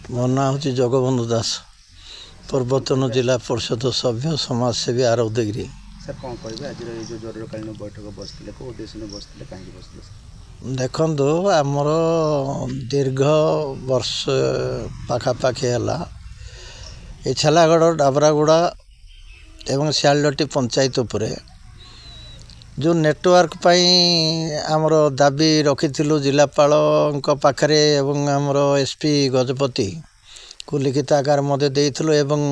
मो ना हूँ जगबंधु दास पूर्वतन जिला परिषद सभ्य समाजसेवी आरौदगिरी। सर कौन कहे आज जो जरूरकालीन बैठक बसते कौ उद्देश्य बसते कहीं बसते देखो आमर दीर्घ वर्ष पाखापाखि है छेलागढ़ डाबरागुड़ा एवं सियालटी पंचायत उपरे जो नेटवर्क आमर दाबी रखी जिलापाल पाखरे एवं आमर एसपी गजपति को लिखित आकार मध्य देइथिलु एवं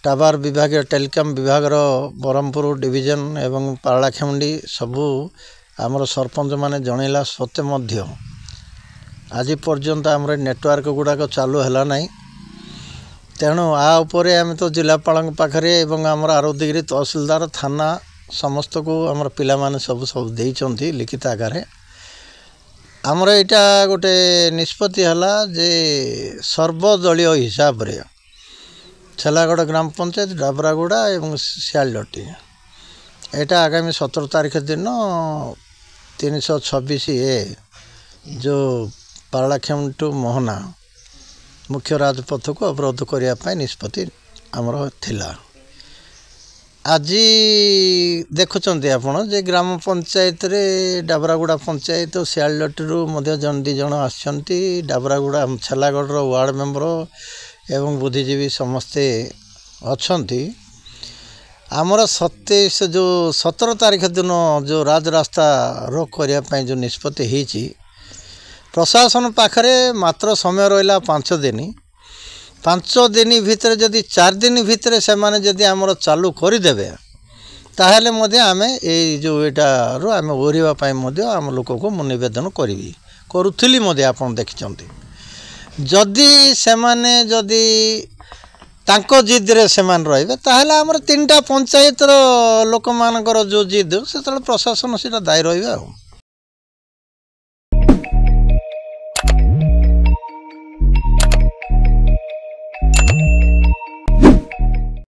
टावर विभाग टेलीकॉम विभाग ब्रह्मपुर डिवीजन एवं पारलाखेमुंडी सबू आमर सरपंच माने जनइला सत्ते मध्य आज पर्यंत आमर नेटवर्क गुड़ाक चालू है ना। तेणु आ उपरे आम तो जिलापाल पाखरे एवं आमर आरौदगिरी तहसिलदार थाना समस्त को आमर पिला माने सब देइचंती लिखित आकार आमर यहाँ गोटे निष्पत्ति है जे सर्वदलीय हिसाब रे छेलागढ़ ग्राम पंचायत डाबरागुड़ा एवं सियालटी यहाँ आगामी 17 तारीख दिन 326A जो पारलाखेम टू मोहना मुख्य राजपथ को अवरोध करने निष्पत्ति आमर थिला। आज देखुंत आपड़ जे ग्राम पंचायत रे डाबरागुड़ा पंचायत सियालटी जन दी जन आसछंती डाबरागुड़ा छेलागढ़ वार्ड मेंबर एवं बुद्धिजीवी समस्ते अच्छी आमर 27 जो 17 तारीख दिन जो राजरास्ता रोक करने जो निष्पत्ति होती प्रशासन पाखरे मात्र समय रहा 5 दिन भितर जदि 4 दिन भितर से माने जदि आमर चालू करदेवे ताहले मध्य आमे ए जो एटारो आमे ओरिवा पाई मध्य आम लोक को मु निवेदन करुथिली मध्य आपण देखिचंती जदि से माने जदि तांको जिद रे से मान रहिबे ताहले आमर 3टा पंचायत रो लोक मानकर जो जिद से प्रशासन सेटा दायी रहिबे।